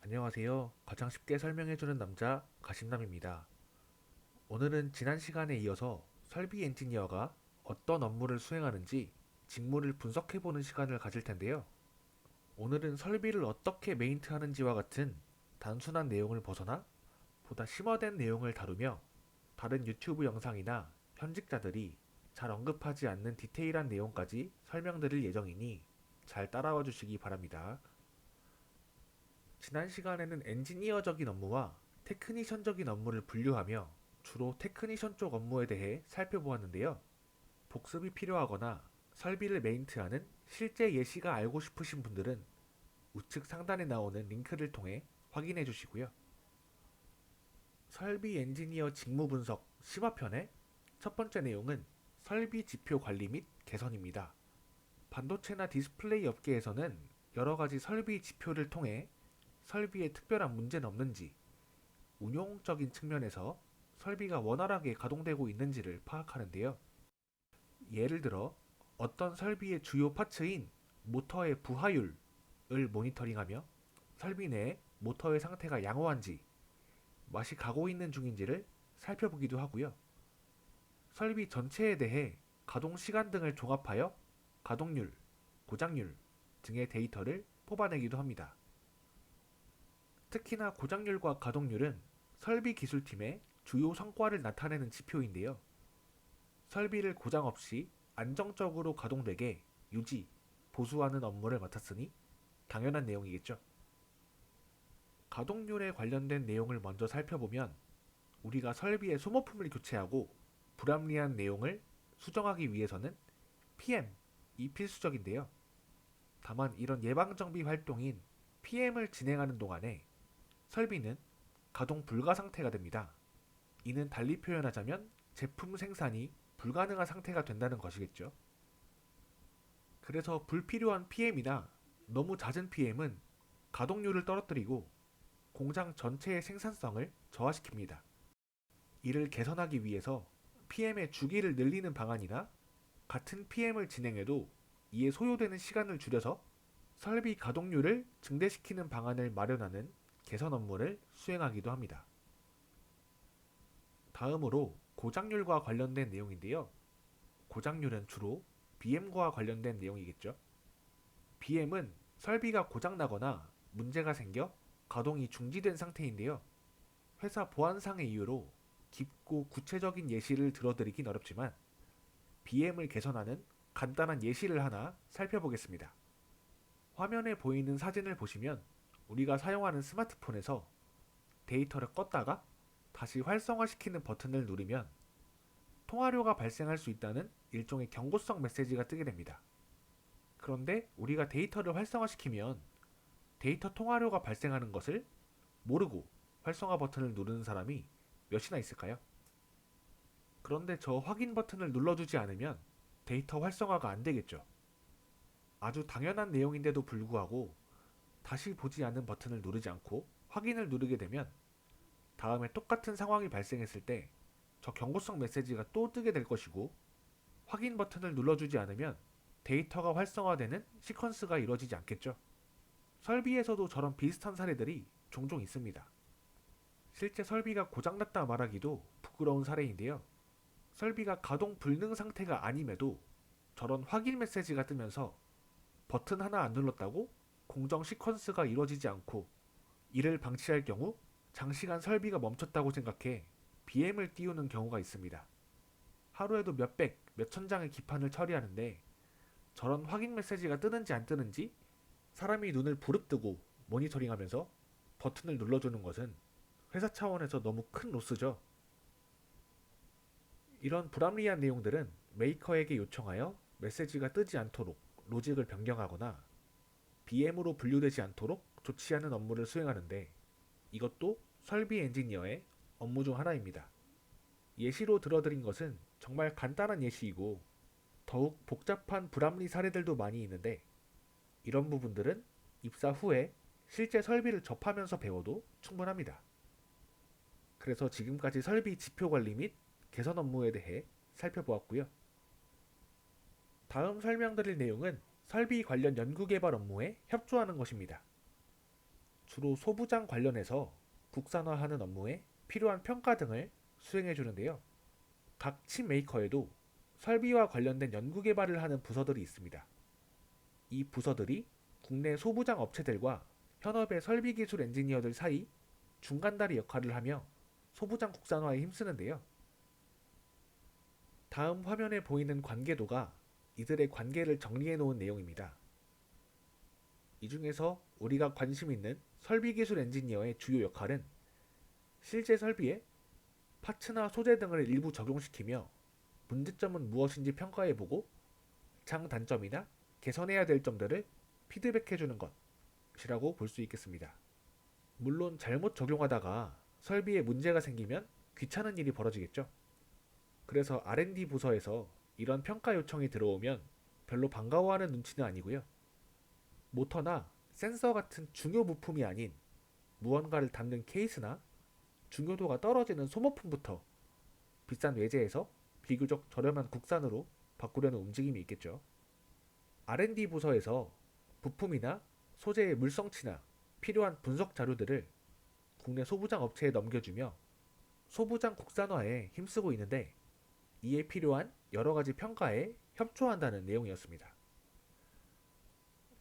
안녕하세요. 가장 쉽게 설명해주는 남자 가심남입니다. 오늘은 지난 시간에 이어서 설비 엔지니어가 어떤 업무를 수행하는지 직무를 분석해보는 시간을 가질 텐데요. 오늘은 설비를 어떻게 메인트하는지와 같은 단순한 내용을 벗어나 보다 심화된 내용을 다루며 다른 유튜브 영상이나 현직자들이 잘 언급하지 않는 디테일한 내용까지 설명드릴 예정이니 잘 따라와 주시기 바랍니다. 지난 시간에는 엔지니어적인 업무와 테크니션적인 업무를 분류하며 주로 테크니션 쪽 업무에 대해 살펴보았는데요. 복습이 필요하거나 설비를 메인트하는 실제 예시가 알고 싶으신 분들은 우측 상단에 나오는 링크를 통해 확인해 주시고요. 설비 엔지니어 직무 분석 심화편의 첫 번째 내용은 설비 지표 관리 및 개선입니다. 반도체나 디스플레이 업계에서는 여러 가지 설비 지표를 통해 설비에 특별한 문제는 없는지, 운용적인 측면에서 설비가 원활하게 가동되고 있는지를 파악하는데요. 예를 들어 어떤 설비의 주요 파츠인 모터의 부하율을 모니터링하며 설비 내 모터의 상태가 양호한지, 맛이 가고 있는 중인지를 살펴보기도 하고요. 설비 전체에 대해 가동 시간 등을 종합하여 가동률, 고장률 등의 데이터를 뽑아내기도 합니다. 특히나 고장률과 가동률은 설비 기술팀의 주요 성과를 나타내는 지표인데요. 설비를 고장 없이 안정적으로 가동되게 유지, 보수하는 업무를 맡았으니 당연한 내용이겠죠. 가동률에 관련된 내용을 먼저 살펴보면 우리가 설비의 소모품을 교체하고 불합리한 내용을 수정하기 위해서는 PM이 필수적인데요. 다만 이런 예방정비 활동인 PM을 진행하는 동안에 설비는 가동 불가 상태가 됩니다. 이는 달리 표현하자면 제품 생산이 불가능한 상태가 된다는 것이겠죠. 그래서 불필요한 PM이나 너무 잦은 PM은 가동률을 떨어뜨리고 공장 전체의 생산성을 저하시킵니다. 이를 개선하기 위해서 PM의 주기를 늘리는 방안이나 같은 PM을 진행해도 이에 소요되는 시간을 줄여서 설비 가동률을 증대시키는 방안을 마련하는 개선 업무를 수행하기도 합니다. 다음으로 고장률과 관련된 내용인데요. 고장률은 주로 BM과 관련된 내용이겠죠. BM은 설비가 고장나거나 문제가 생겨 가동이 중지된 상태인데요. 회사 보안상의 이유로 깊고 구체적인 예시를 들어드리긴 어렵지만 BM을 개선하는 간단한 예시를 하나 살펴보겠습니다. 화면에 보이는 사진을 보시면 우리가 사용하는 스마트폰에서 데이터를 껐다가 다시 활성화시키는 버튼을 누르면 통화료가 발생할 수 있다는 일종의 경고성 메시지가 뜨게 됩니다. 그런데 우리가 데이터를 활성화시키면 데이터 통화료가 발생하는 것을 모르고 활성화 버튼을 누르는 사람이 몇이나 있을까요? 그런데 저 확인 버튼을 눌러주지 않으면 데이터 활성화가 안 되겠죠. 아주 당연한 내용인데도 불구하고 다시 보지 않는 버튼을 누르지 않고 확인을 누르게 되면 다음에 똑같은 상황이 발생했을 때 저 경고성 메시지가 또 뜨게 될 것이고 확인 버튼을 눌러주지 않으면 데이터가 활성화되는 시퀀스가 이루어지지 않겠죠. 설비에서도 저런 비슷한 사례들이 종종 있습니다. 실제 설비가 고장났다 말하기도 부끄러운 사례인데요. 설비가 가동 불능 상태가 아님에도 저런 확인 메시지가 뜨면서 버튼 하나 안 눌렀다고 공정 시퀀스가 이루어지지 않고 이를 방치할 경우 장시간 설비가 멈췄다고 생각해 BM을 띄우는 경우가 있습니다. 하루에도 몇백, 몇천 장의 기판을 처리하는데 저런 확인 메시지가 뜨는지 안 뜨는지 사람이 눈을 부릅뜨고 모니터링하면서 버튼을 눌러주는 것은 회사 차원에서 너무 큰 로스죠. 이런 불합리한 내용들은 메이커에게 요청하여 메시지가 뜨지 않도록 로직을 변경하거나 BM으로 분류되지 않도록 조치하는 업무를 수행하는데 이것도 설비 엔지니어의 업무 중 하나입니다. 예시로 들어드린 것은 정말 간단한 예시이고 더욱 복잡한 불합리 사례들도 많이 있는데 이런 부분들은 입사 후에 실제 설비를 접하면서 배워도 충분합니다. 그래서 지금까지 설비 지표 관리 및 개선 업무에 대해 살펴보았고요. 다음 설명드릴 내용은 설비 관련 연구개발 업무에 협조하는 것입니다. 주로 소부장 관련해서 국산화하는 업무에 필요한 평가 등을 수행해 주는데요. 각 칩 메이커에도 설비와 관련된 연구 개발을 하는 부서들이 있습니다. 이 부서들이 국내 소부장 업체들과 현업의 설비 기술 엔지니어들 사이 중간다리 역할을 하며 소부장 국산화에 힘쓰는데요. 다음 화면에 보이는 관계도가 이들의 관계를 정리해 놓은 내용입니다. 이 중에서 우리가 관심 있는 설비 기술 엔지니어의 주요 역할은 실제 설비에 파츠나 소재 등을 일부 적용시키며 문제점은 무엇인지 평가해보고 장단점이나 개선해야 될 점들을 피드백해주는 것이라고 볼 수 있겠습니다. 물론 잘못 적용하다가 설비에 문제가 생기면 귀찮은 일이 벌어지겠죠. 그래서 R&D 부서에서 이런 평가 요청이 들어오면 별로 반가워하는 눈치는 아니고요. 모터나 센서 같은 중요 부품이 아닌 무언가를 담는 케이스나 중요도가 떨어지는 소모품부터 비싼 외제에서 비교적 저렴한 국산으로 바꾸려는 움직임이 있겠죠. R&D 부서에서 부품이나 소재의 물성치나 필요한 분석 자료들을 국내 소부장 업체에 넘겨주며 소부장 국산화에 힘쓰고 있는데 이에 필요한 여러 가지 평가에 협조한다는 내용이었습니다.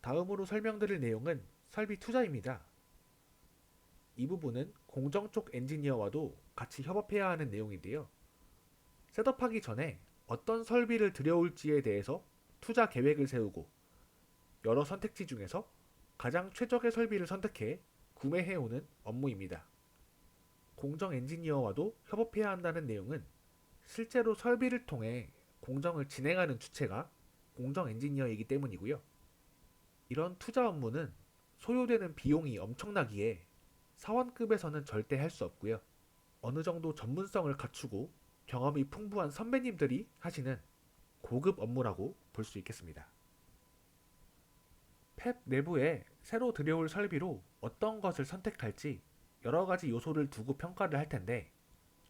다음으로 설명드릴 내용은 설비 투자입니다. 이 부분은 공정 쪽 엔지니어와도 같이 협업해야 하는 내용인데요. 셋업하기 전에 어떤 설비를 들여올지에 대해서 투자 계획을 세우고 여러 선택지 중에서 가장 최적의 설비를 선택해 구매해오는 업무입니다. 공정 엔지니어와도 협업해야 한다는 내용은 실제로 설비를 통해 공정을 진행하는 주체가 공정 엔지니어이기 때문이고요. 이런 투자 업무는 소요되는 비용이 엄청나기에 사원급에서는 절대 할 수 없고요. 어느 정도 전문성을 갖추고 경험이 풍부한 선배님들이 하시는 고급 업무라고 볼 수 있겠습니다. 팹 내부에 새로 들여올 설비로 어떤 것을 선택할지 여러 가지 요소를 두고 평가를 할 텐데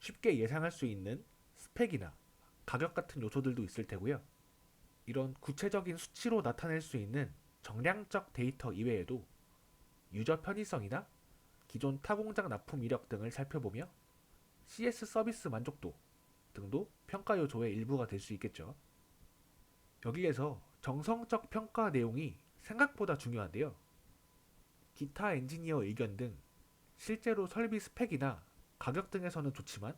쉽게 예상할 수 있는 스펙이나 가격 같은 요소들도 있을 테고요. 이런 구체적인 수치로 나타낼 수 있는 정량적 데이터 이외에도 유저 편의성이나 기존 타공장 납품 이력 등을 살펴보며 CS 서비스 만족도 등도 평가 요소의 일부가 될 수 있겠죠. 여기에서 정성적 평가 내용이 생각보다 중요한데요. 기타 엔지니어 의견 등 실제로 설비 스펙이나 가격 등에서는 좋지만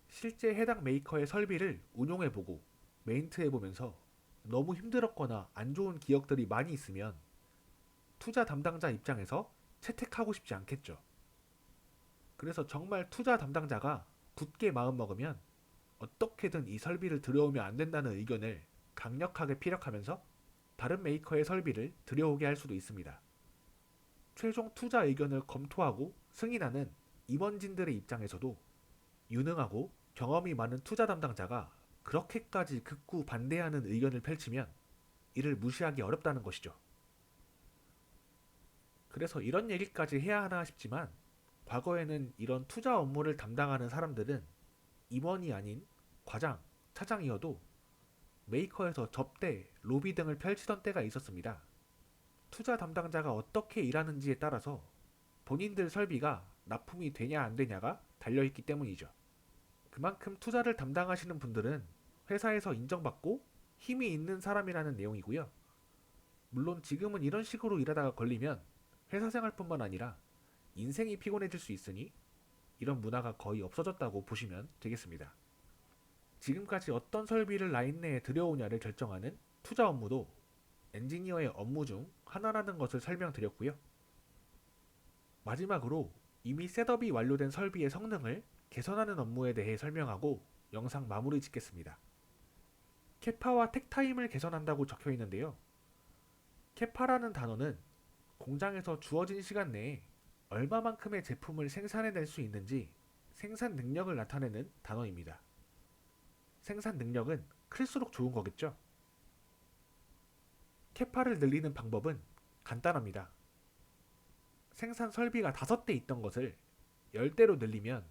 실제 해당 메이커의 설비를 운용해보고 메인트해보면서 너무 힘들었거나 안 좋은 기억들이 많이 있으면 투자 담당자 입장에서 채택하고 싶지 않겠죠. 그래서 정말 투자 담당자가 굳게 마음먹으면 어떻게든 이 설비를 들여오면 안 된다는 의견을 강력하게 피력하면서 다른 메이커의 설비를 들여오게 할 수도 있습니다. 최종 투자 의견을 검토하고 승인하는 임원진들의 입장에서도 유능하고 경험이 많은 투자 담당자가 그렇게까지 극구 반대하는 의견을 펼치면 이를 무시하기 어렵다는 것이죠. 그래서 이런 얘기까지 해야 하나 싶지만 과거에는 이런 투자 업무를 담당하는 사람들은 임원이 아닌 과장, 차장이어도 메이커에서 접대, 로비 등을 펼치던 때가 있었습니다. 투자 담당자가 어떻게 일하는지에 따라서 본인들 설비가 납품이 되냐 안 되냐가 달려있기 때문이죠. 그만큼 투자를 담당하시는 분들은 회사에서 인정받고 힘이 있는 사람이라는 내용이고요. 물론 지금은 이런 식으로 일하다가 걸리면 회사 생활뿐만 아니라 인생이 피곤해질 수 있으니 이런 문화가 거의 없어졌다고 보시면 되겠습니다. 지금까지 어떤 설비를 라인 내에 들여오냐를 결정하는 투자 업무도 엔지니어의 업무 중 하나라는 것을 설명드렸고요. 마지막으로 이미 셋업이 완료된 설비의 성능을 개선하는 업무에 대해 설명하고 영상 마무리 짓겠습니다. 캐파와 택타임을 개선한다고 적혀 있는데요. 캐파라는 단어는 공장에서 주어진 시간 내에 얼마만큼의 제품을 생산해낼 수 있는지 생산 능력을 나타내는 단어입니다. 생산 능력은 클수록 좋은 거겠죠? 캐파를 늘리는 방법은 간단합니다. 생산 설비가 5대 있던 것을 10대로 늘리면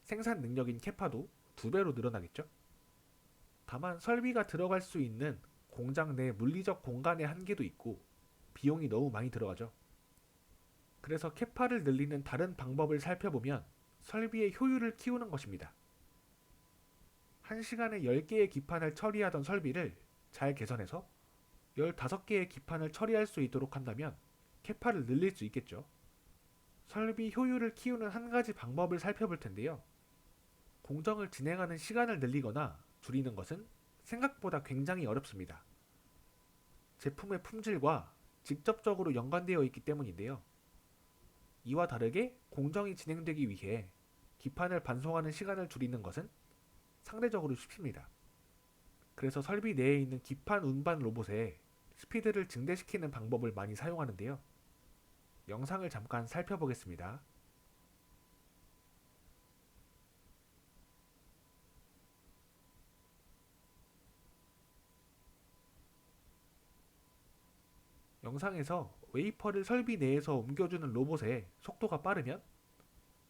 생산 능력인 캐파도 2배로 늘어나겠죠? 다만 설비가 들어갈 수 있는 공장 내 물리적 공간의 한계도 있고 비용이 너무 많이 들어가죠. 그래서 캐파를 늘리는 다른 방법을 살펴보면 설비의 효율을 키우는 것입니다. 1시간에 10개의 기판을 처리하던 설비를 잘 개선해서 15개의 기판을 처리할 수 있도록 한다면 캐파를 늘릴 수 있겠죠. 설비 효율을 키우는 한 가지 방법을 살펴볼 텐데요. 공정을 진행하는 시간을 늘리거나 줄이는 것은 생각보다 굉장히 어렵습니다. 제품의 품질과 직접적으로 연관되어 있기 때문인데요. 이와 다르게 공정이 진행되기 위해 기판을 반송하는 시간을 줄이는 것은 상대적으로 쉽습니다. 그래서 설비 내에 있는 기판 운반 로봇에 스피드를 증대시키는 방법을 많이 사용하는데요. 영상을 잠깐 살펴보겠습니다. 영상에서 웨이퍼를 설비 내에서 옮겨주는 로봇의 속도가 빠르면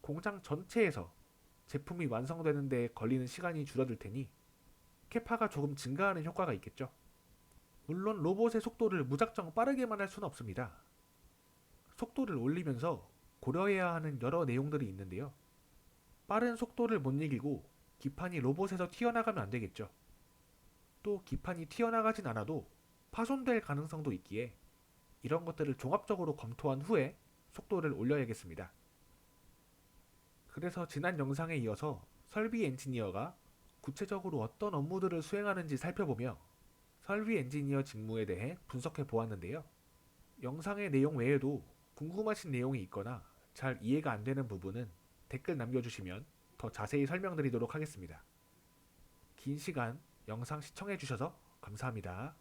공장 전체에서 제품이 완성되는 데 걸리는 시간이 줄어들 테니 캐파가 조금 증가하는 효과가 있겠죠. 물론 로봇의 속도를 무작정 빠르게만 할 수는 없습니다. 속도를 올리면서 고려해야 하는 여러 내용들이 있는데요. 빠른 속도를 못 이기고 기판이 로봇에서 튀어나가면 안 되겠죠. 또 기판이 튀어나가진 않아도 파손될 가능성도 있기에 이런 것들을 종합적으로 검토한 후에 속도를 올려야겠습니다. 그래서 지난 영상에 이어서 설비 엔지니어가 구체적으로 어떤 업무들을 수행하는지 살펴보며 설비 엔지니어 직무에 대해 분석해 보았는데요. 영상의 내용 외에도 궁금하신 내용이 있거나 잘 이해가 안 되는 부분은 댓글 남겨주시면 더 자세히 설명드리도록 하겠습니다. 긴 시간 영상 시청해 주셔서 감사합니다.